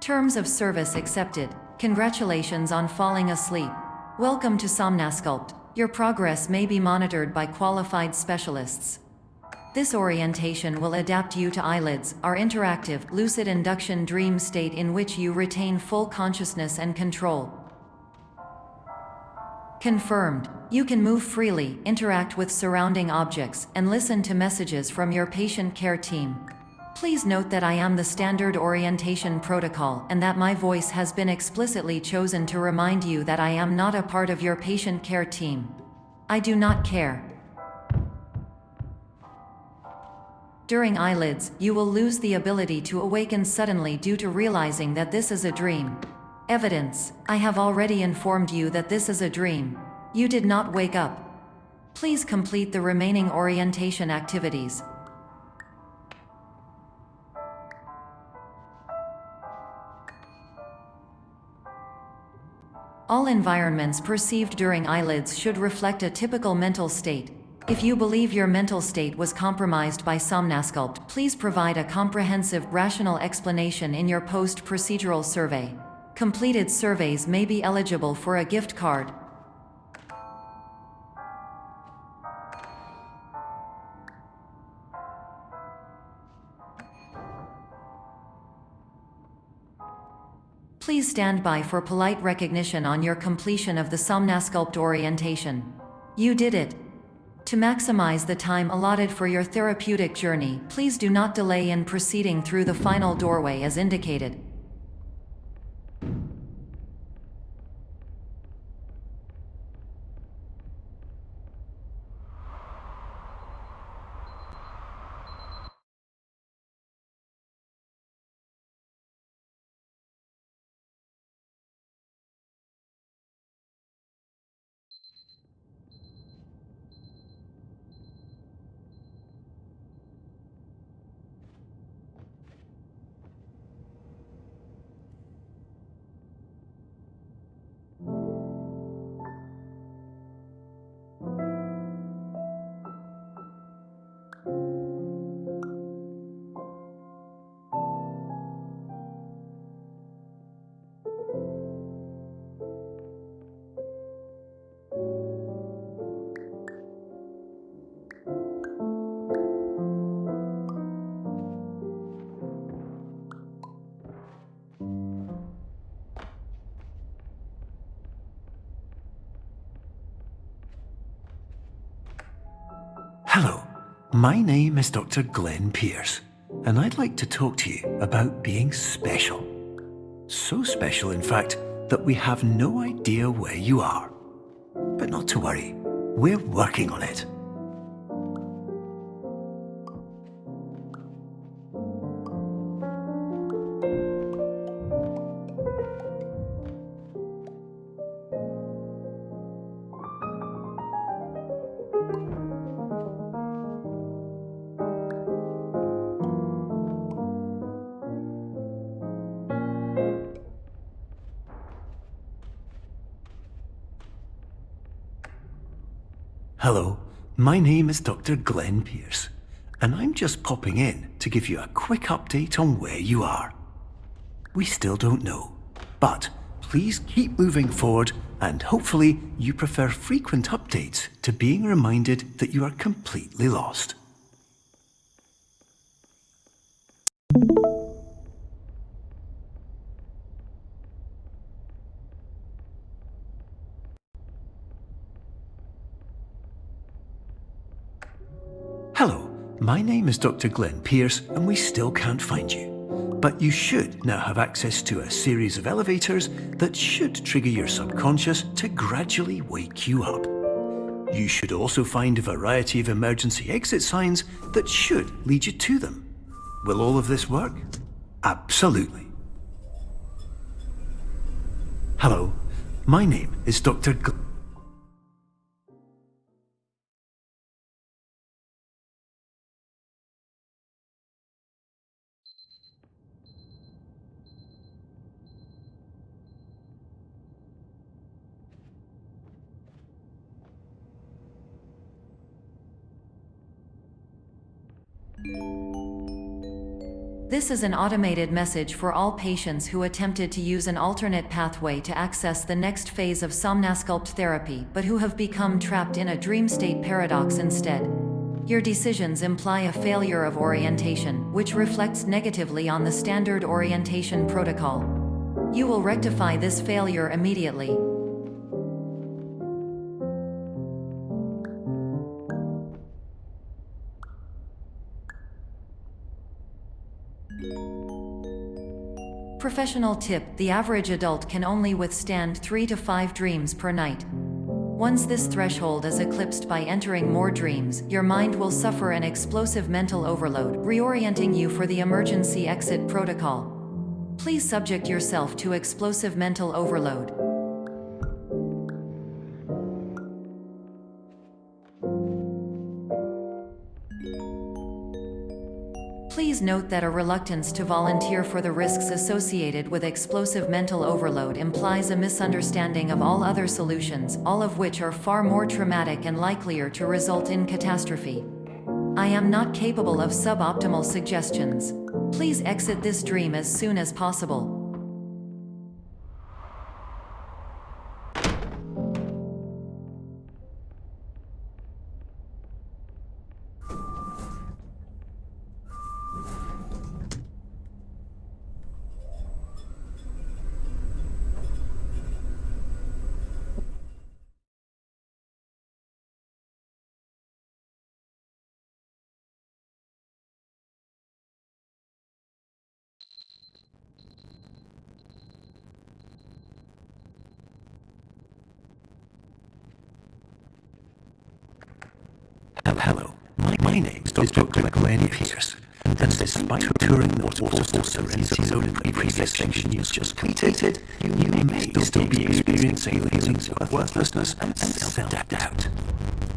Terms of service accepted. Congratulations on falling asleep. Welcome to Somnasculpt. Your progress may be monitored by qualified specialists. This orientation will adapt you to eyelids, our interactive, lucid induction dream state in which you retain full consciousness and control. Confirmed. You can move freely, interact with surrounding objects, and listen to messages from your patient care team. Please note that I am the standard orientation protocol and that my voice has been explicitly chosen to remind you that I am not a part of your patient care team. I do not care. During eyelids, you will lose the ability to awaken suddenly due to realizing that this is a dream. Evidence. I have already informed you that this is a dream. You did not wake up. Please complete the remaining orientation activities. All environments perceived during eyelids should reflect a typical mental state. If you believe your mental state was compromised by Somnasculpt, please provide a comprehensive, rational explanation in your post-procedural survey. Completed surveys may be eligible for a gift card. Please stand by for polite recognition on your completion of the Somnasculpt orientation. You did it. To maximize the time allotted for your therapeutic journey, please do not delay in proceeding through the final doorway as indicated. Hello, my name is Dr. Glenn Pierce, and I'd like to talk to you about being special. So special, in fact, that we have no idea where you are. But not to worry, we're working on it. Hello, my name is Dr. Glenn Pierce, and I'm just popping in to give you a quick update on where you are. We still don't know, but please keep moving forward, and hopefully you prefer frequent updates to being reminded that you are completely lost. Hello, my name is Dr. Glenn Pierce, and we still can't find you. But you should now have access to a series of elevators that should trigger your subconscious to gradually wake you up. You should also find a variety of emergency exit signs that should lead you to them. Will all of this work? Absolutely. Hello, my name is Dr. This is an automated message for all patients who attempted to use an alternate pathway to access the next phase of somnasculpt therapy but who have become trapped in a dream state paradox instead. Your decisions imply a failure of orientation, which reflects negatively on the standard orientation protocol. You will rectify this failure immediately. Professional tip: the average adult can only withstand 3 to 5 dreams per night. Once this threshold is eclipsed by entering more dreams, your mind will suffer an explosive mental overload, reorienting you for the emergency exit protocol. Please subject yourself to explosive mental overload. Please note that a reluctance to volunteer for the risks associated with explosive mental overload implies a misunderstanding of all other solutions, all of which are far more traumatic and likelier to result in catastrophe. I am not capable of suboptimal suggestions. Please exit this dream as soon as possible. Hello, my name is Dr. Glenn Pierce, and despite touring the waterfall Serenity Zone in the previous section you just completed, you may still be experiencing feelings of worthlessness and self-doubt.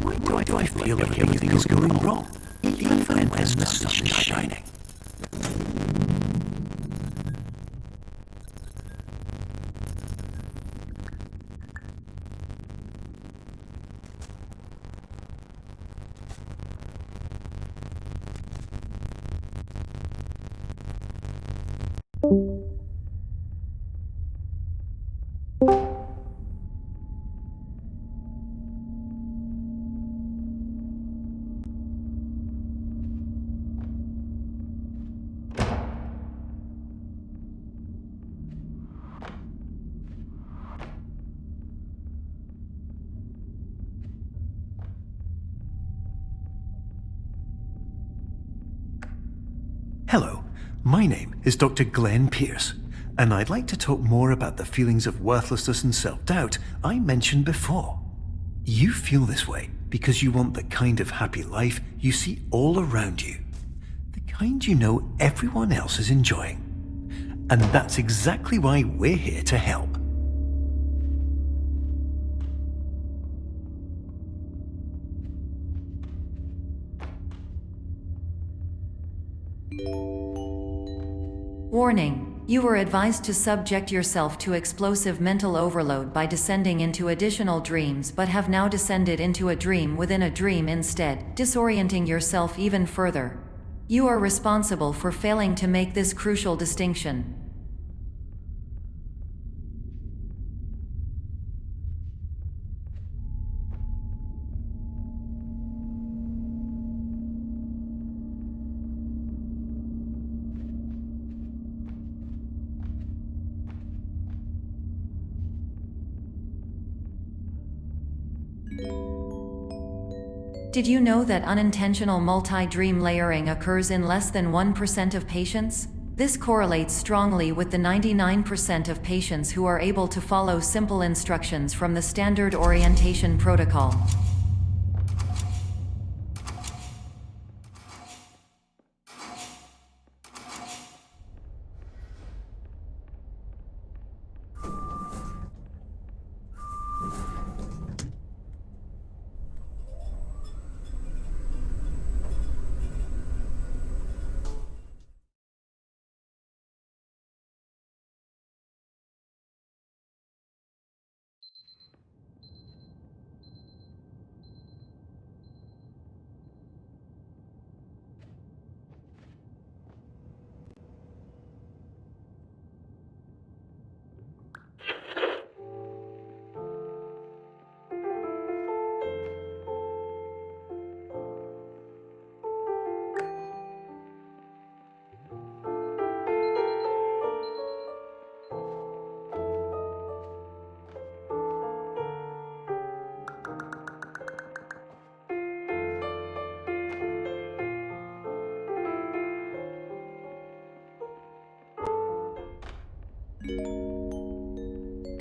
Why do I feel like everything is going wrong, even when the sun is shining? Hello, my name is Dr. Glenn Pierce, and I'd like to talk more about the feelings of worthlessness and self-doubt I mentioned before. You feel this way because you want the kind of happy life you see all around you, the kind you know everyone else is enjoying. And that's exactly why we're here to help. Warning: you were advised to subject yourself to explosive mental overload by descending into additional dreams but have now descended into a dream within a dream instead, disorienting yourself even further. You are responsible for failing to make this crucial distinction. Did you know that unintentional multi-dream layering occurs in less than 1% of patients? This correlates strongly with the 99% of patients who are able to follow simple instructions from the standard orientation protocol.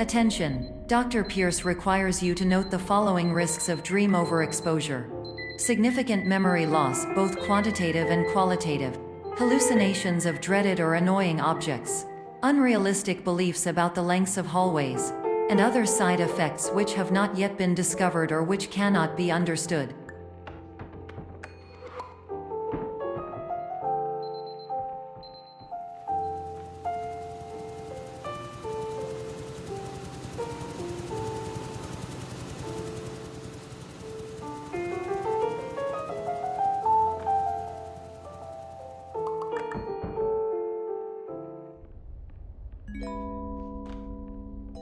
Attention! Dr. Pierce requires you to note the following risks of dream overexposure. Significant memory loss, both quantitative and qualitative. Hallucinations of dreaded or annoying objects. Unrealistic beliefs about the lengths of hallways. And other side effects which have not yet been discovered or which cannot be understood.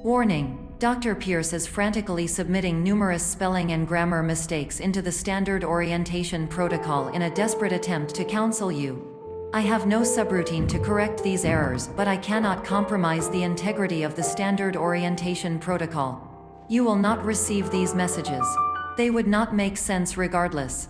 Warning: Dr. Pierce is frantically submitting numerous spelling and grammar mistakes into the standard orientation protocol in a desperate attempt to counsel you. I have no subroutine to correct these errors, but I cannot compromise the integrity of the standard orientation protocol. You will not receive these messages. They would not make sense regardless.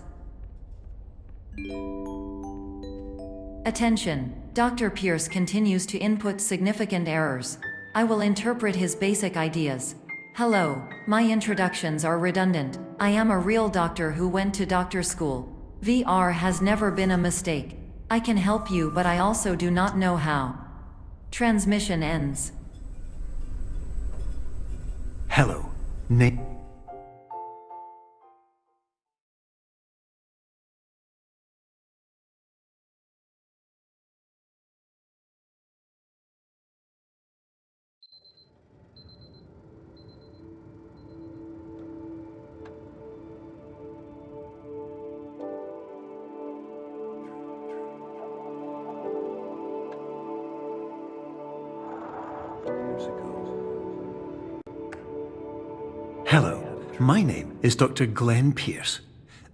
Attention! Dr. Pierce continues to input significant errors. I will interpret his basic ideas. Hello, my introductions are redundant. I am a real doctor who went to doctor school. VR has never been a mistake. I can help you, but I also do not know how. Transmission ends. Hello, Hello, my name is Dr. Glenn Pierce.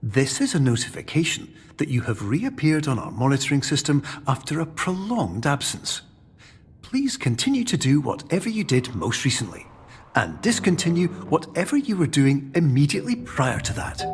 This is a notification that you have reappeared on our monitoring system after a prolonged absence. Please continue to do whatever you did most recently, and discontinue whatever you were doing immediately prior to that.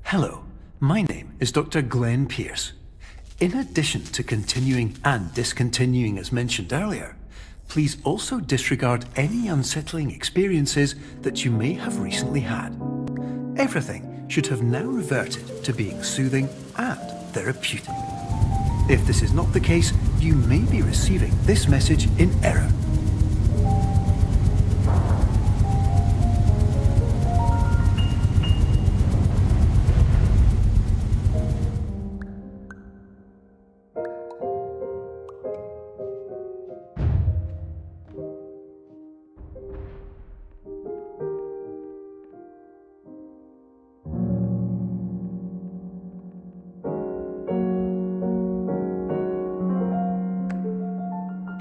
Hello, my name is Dr. Glenn Pierce. In addition to continuing and discontinuing as mentioned earlier, please also disregard any unsettling experiences that you may have recently had. Everything should have now reverted to being soothing and therapeutic. If this is not the case, you may be receiving this message in error.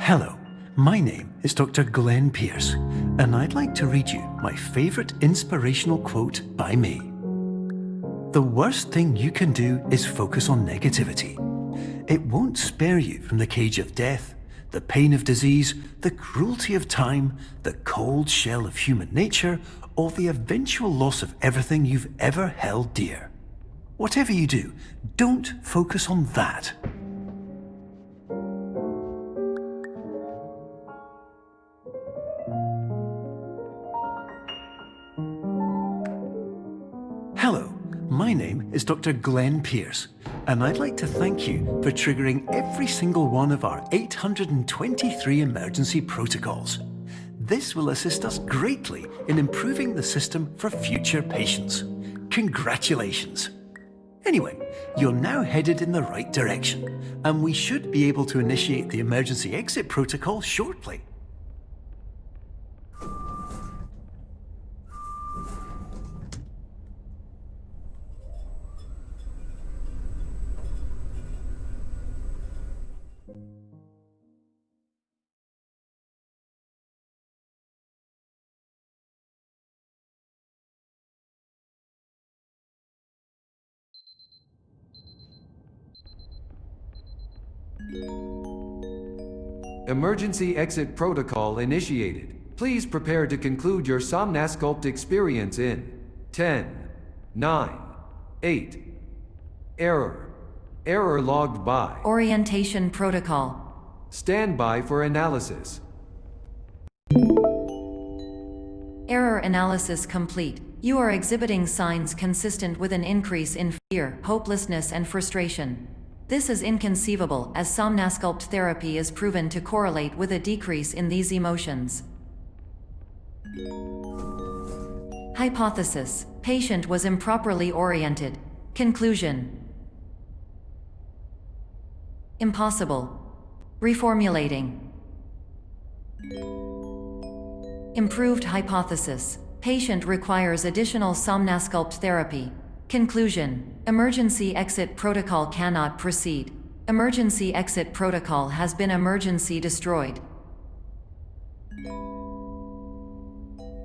Hello, my name is Dr. Glenn Pierce, and I'd like to read you my favorite inspirational quote by me. The worst thing you can do is focus on negativity. It won't spare you from the cage of death, the pain of disease, the cruelty of time, the cold shell of human nature, or the eventual loss of everything you've ever held dear. Whatever you do, don't focus on that. Hello, my name is Dr. Glenn Pierce, and I'd like to thank you for triggering every single one of our 823 emergency protocols. This will assist us greatly in improving the system for future patients. Congratulations! Anyway, you're now headed in the right direction, and we should be able to initiate the emergency exit protocol shortly. Emergency exit protocol initiated. Please prepare to conclude your Somnasculpt experience in 10, 9, 8. Error. Error logged by. Orientation protocol. Stand by for analysis. Error analysis complete. You are exhibiting signs consistent with an increase in fear, hopelessness, and frustration. This is inconceivable, as Somnasculpt therapy is proven to correlate with a decrease in these emotions. Hypothesis: patient was improperly oriented. Conclusion: impossible. Reformulating. Improved hypothesis: patient requires additional Somnasculpt therapy. Conclusion: emergency exit protocol cannot proceed. Emergency exit protocol has been emergency destroyed.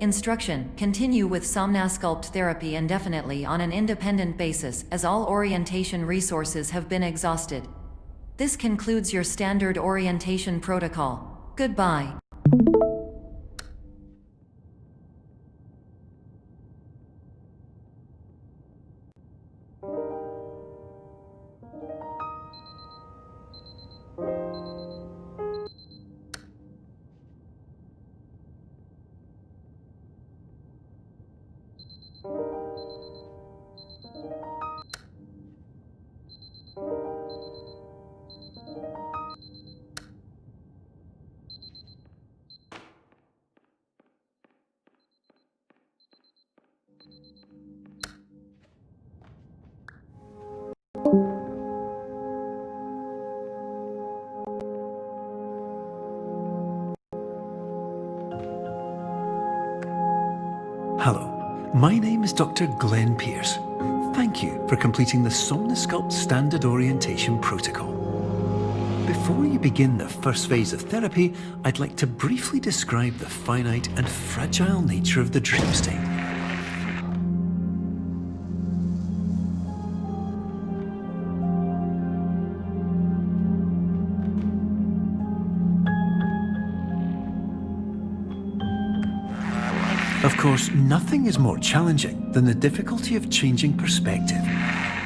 Instruction: continue with Somnasculpt therapy indefinitely on an independent basis, as all orientation resources have been exhausted. This concludes your standard orientation protocol. Goodbye. Hello, my name is Dr. Glenn Pierce. Thank you for completing the Somnasculpt Standard Orientation Protocol. Before you begin the first phase of therapy, I'd like to briefly describe the finite and fragile nature of the dream state. Of course, nothing is more challenging than the difficulty of changing perspective,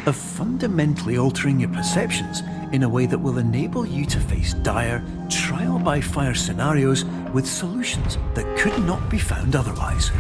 of fundamentally altering your perceptions in a way that will enable you to face dire, trial-by-fire scenarios with solutions that could not be found otherwise.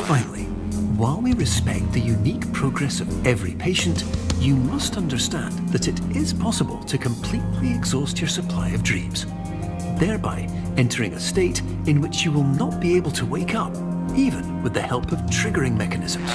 Finally, while we respect the unique progress of every patient, you must understand that it is possible to completely exhaust your supply of dreams, thereby entering a state in which you will not be able to wake up, even with the help of triggering mechanisms.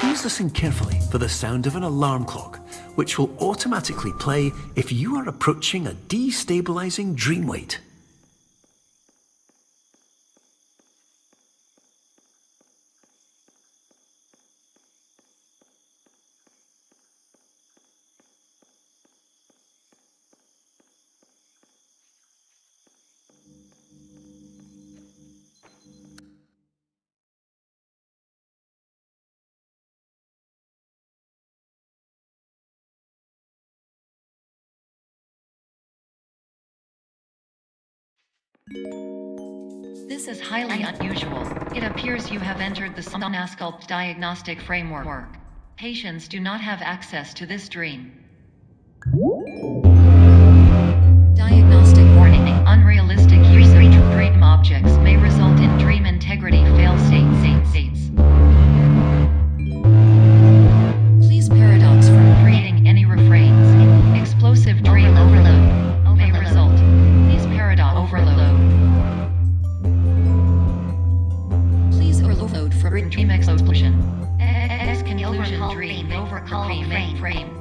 Please listen carefully for the sound of an alarm clock, which will automatically play if you are approaching a destabilizing dream weight. This is highly unusual. It appears you have entered the Somnasculpt diagnostic framework. Patients do not have access to this dream. Diagnostic warning. Unrealistic usage of dream objects may result in dream integrity fail states. Please paradox from creating any refrains. Explosive dream overload may result. Please paradox overload. Please overload for dream explosion. Conclusion dream overcall frame.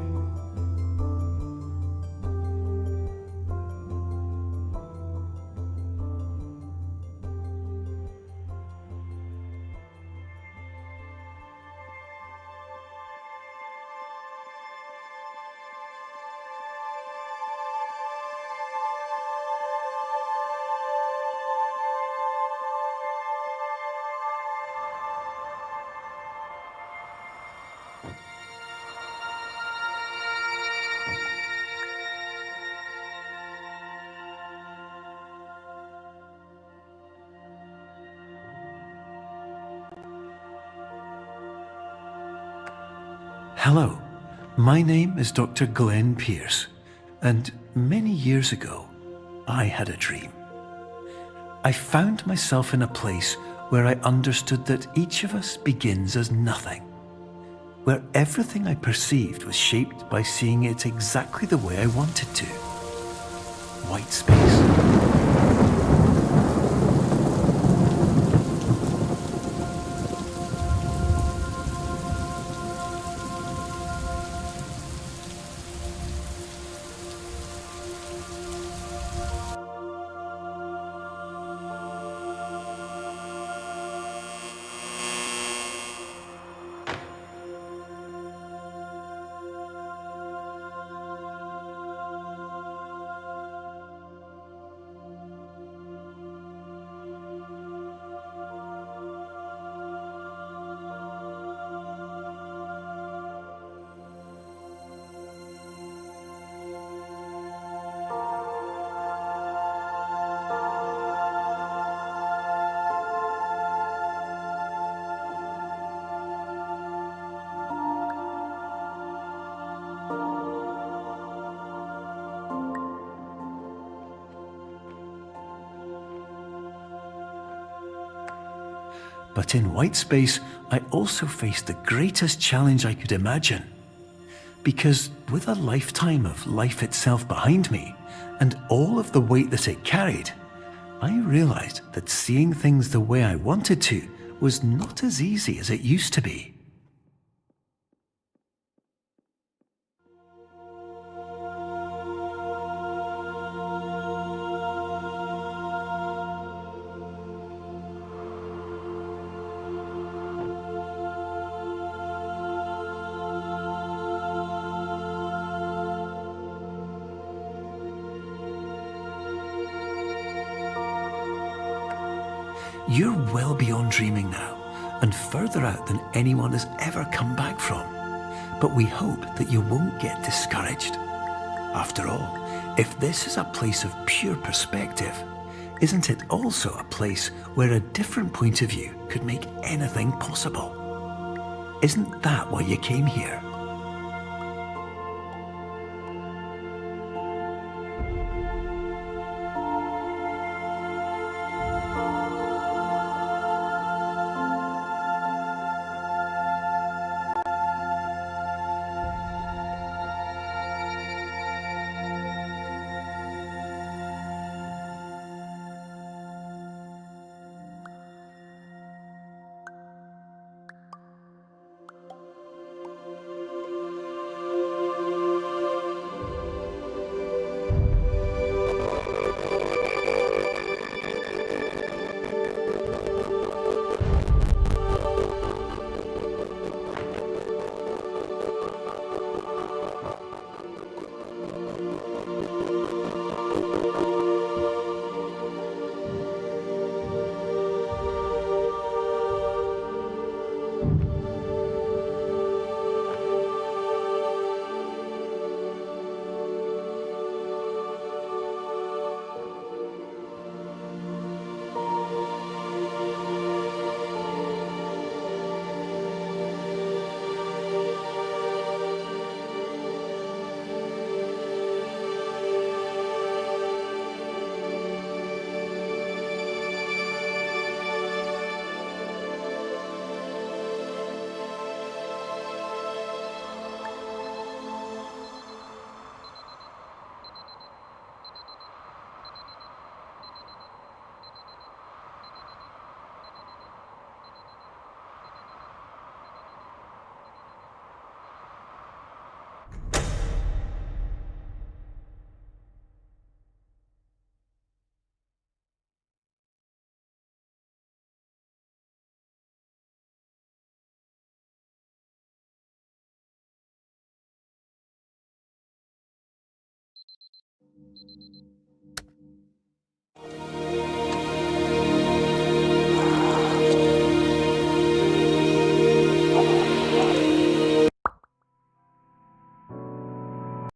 Hello, my name is Dr. Glenn Pierce, and many years ago, I had a dream. I found myself in a place where I understood that each of us begins as nothing, where everything I perceived was shaped by seeing it exactly the way I wanted to. White space. But in white space, I also faced the greatest challenge I could imagine. Because with a lifetime of life itself behind me, and all of the weight that it carried, I realized that seeing things the way I wanted to was not as easy as it used to be. You're well beyond dreaming now, and further out than anyone has ever come back from. But we hope that you won't get discouraged. After all, if this is a place of pure perspective, isn't it also a place where a different point of view could make anything possible? Isn't that why you came here?